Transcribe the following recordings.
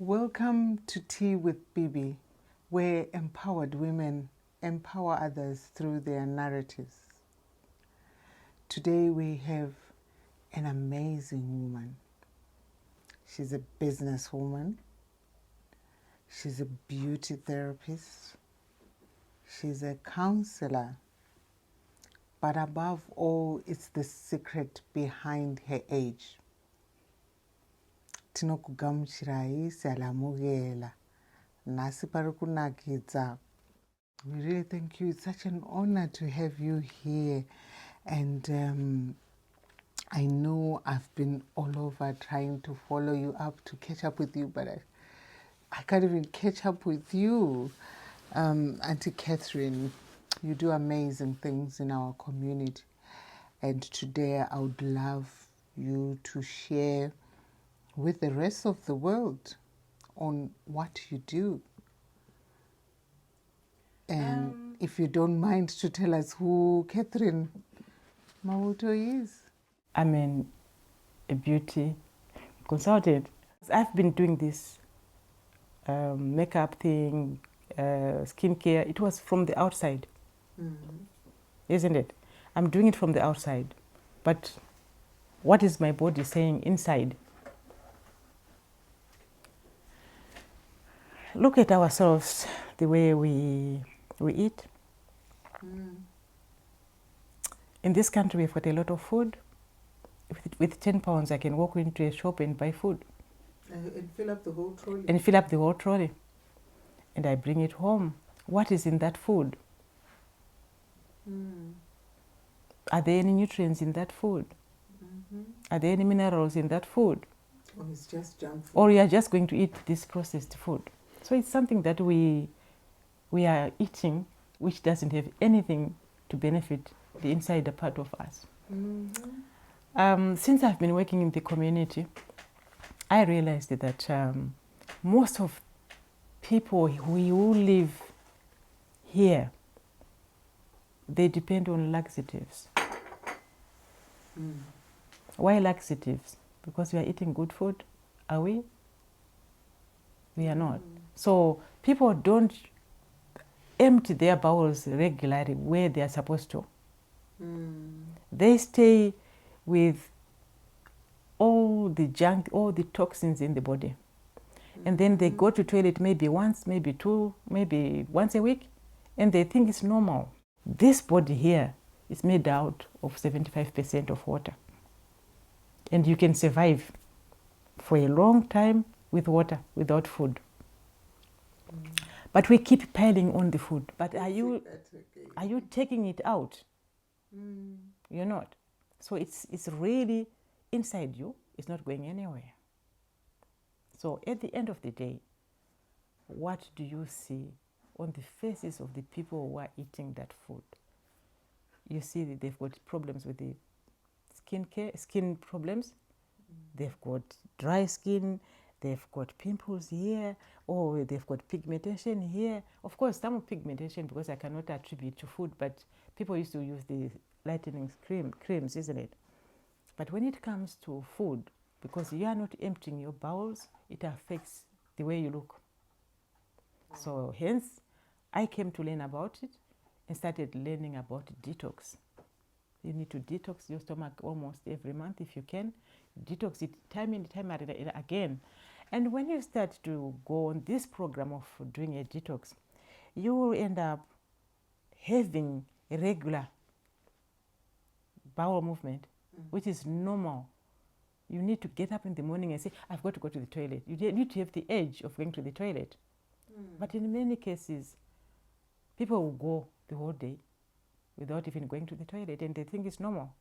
Welcome to Tea with Bibi, where empowered women empower others through their narratives. Today we have an amazing woman. She's a businesswoman. She's a beauty therapist. She's a counselor. But above all, it's the secret behind her age. Tinokugamuchirai salamugela. Nasi parikunakidza. We really thank you. It's such an honor to have you here. And I know I've been all over trying to follow you up, to catch up with you, but I can't even catch up with you. Auntie Catherine, you do amazing things in our community. And today I would love you to share with the rest of the world on what you do. And if you don't mind to tell us who Cathline Mahuto is. I'm a beauty consultant. I've been doing this makeup thing, skincare. It was from the outside, isn't it? I'm doing it from the outside. But what is my body saying inside? Look at ourselves, the way we eat. In this country, we've got a lot of food. With 10 pounds, I can walk into a shop and buy food. And fill up the whole trolley. And fill up the whole trolley. And I bring it home. What is in that food? Are there any nutrients in that food? Are there any minerals in that food? Or it's just junk food. Or you are just going to eat this processed food. So it's something that we are eating which doesn't have anything to benefit the insider part of us. Since I've been working in the community, I realized that most of people who live here, they depend on laxatives. Why laxatives? Because we are eating good food, are we? We are not. So people don't empty their bowels regularly where they are supposed to. They stay with all the junk, all the toxins in the body. And then they go to toilet maybe once, maybe two, maybe once a week, and they think it's normal. This body here is made out of 75% of water. And you can survive for a long time with water, without food. But we keep piling on the food. But are you taking it out? You're not. So it's really inside you. It's not going anywhere. So at the end of the day, what do you see on the faces of the people who are eating that food? You see that they've got problems with the skin problems. They've got dry skin. They've got pimples here, or they've got pigmentation here. Of course, some pigmentation, because I cannot attribute to food, but people used to use the lightening creams, isn't it? But when it comes to food, because you are not emptying your bowels, it affects the way you look. So hence, I came to learn about it and started learning about detox. You need to detox your stomach almost every month if you can. Detox it time and time again. And when you start to go on this program of doing a detox, you will end up having a regular bowel movement, which is normal. You need to get up in the morning and say, I've got to go to the toilet. You need to have the edge of going to the toilet. But in many cases, people will go the whole day without even going to the toilet, and they think it's normal.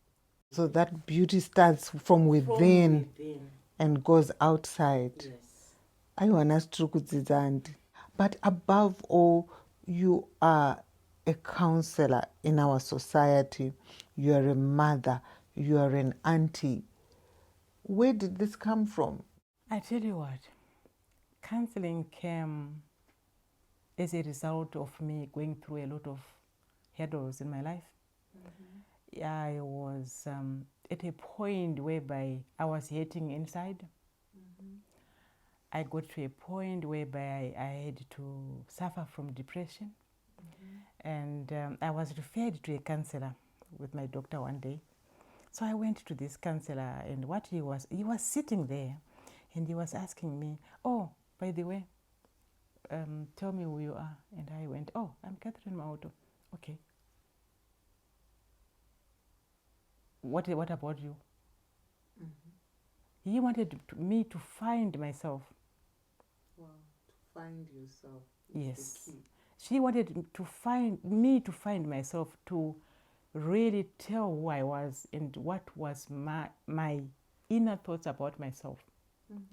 So that beauty starts from within and goes outside. Yes. But above all, you are a counselor in our society. You are a mother. You are an auntie. Where did this come from? I tell you what, counseling came as a result of me going through a lot of hurdles in my life. I was at a point whereby I was hating inside. I got to a point whereby I had to suffer from depression. And I was referred to a counsellor with my doctor one day. So I went to this counsellor, and what he was sitting there, and he was asking me, oh, by the way, tell me who you are. And I went, oh, I'm Cathline Mahuto. Okay. What about you? He wanted me to find myself. Wow, to find yourself. Yes. She wanted me to find myself, to really tell who I was and what was my inner thoughts about myself.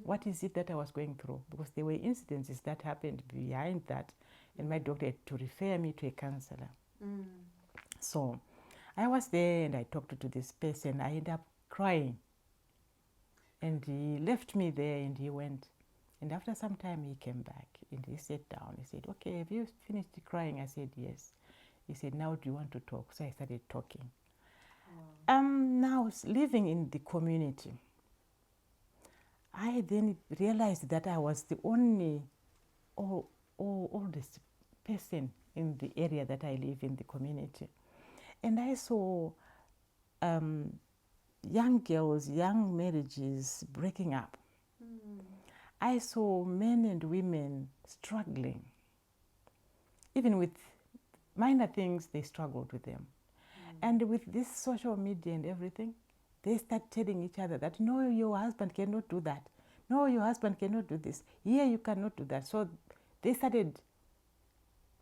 What is it that I was going through? Because there were incidences that happened behind that, and my doctor had to refer me to a counselor. So I was there and I talked to this person. I ended up crying. And he left me there and he went. And after some time he came back and he sat down. He said, okay, have you finished crying? I said, yes. He said, now do you want to talk? So I started talking. Now living in the community, I then realized that I was the only oldest person in the area that I live in, the community. And I saw young girls, young marriages breaking up. I saw men and women struggling. Even with minor things, they struggled with them. And with this social media and everything, they start telling each other that, no, your husband cannot do that. No, your husband cannot do this. Here, you cannot do that. So they started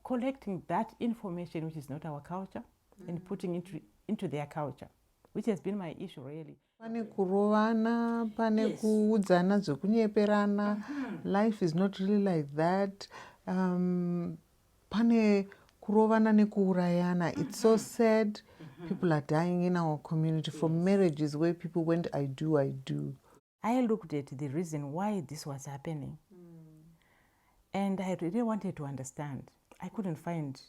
collecting that information, which is not our culture, and putting into their culture, which has been my issue, really. Pane kurovana, pane kuudzana dzokunyeperana. Life is not really like that. Pane kurovana nekuurayana. It's so sad. People are dying in our community from marriages where people went, I do. I looked at the reason why this was happening. And I really wanted to understand. I couldn't find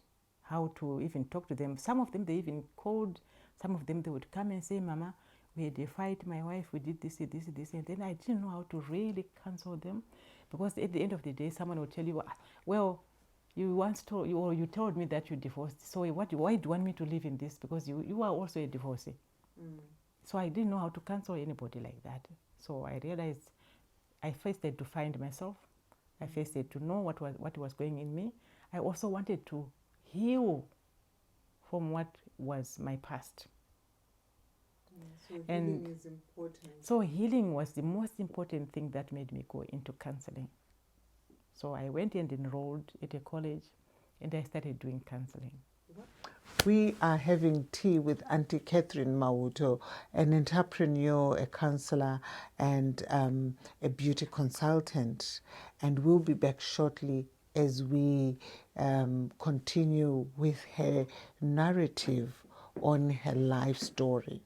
how to even talk to them. Some of them, they even called. Some of them, they would come and say, Mama, we had a fight, my wife, we did this. And then I didn't know how to really counsel them. Because at the end of the day, someone would tell you, well, you told me that you divorced. So why do you want me to live in this? Because you are also a divorcee. So I didn't know how to counsel anybody like that. So I realized I first had to find myself. I first had to know what was going in me. I also wanted to heal from what was my past. So healing is important. So healing was the most important thing that made me go into counseling. So I went and enrolled at a college and I started doing counseling. We are having tea with Auntie Cathline Mahuto, an entrepreneur, a counselor, and a beauty consultant. And we'll be back shortly as we continue with her narrative on her life story.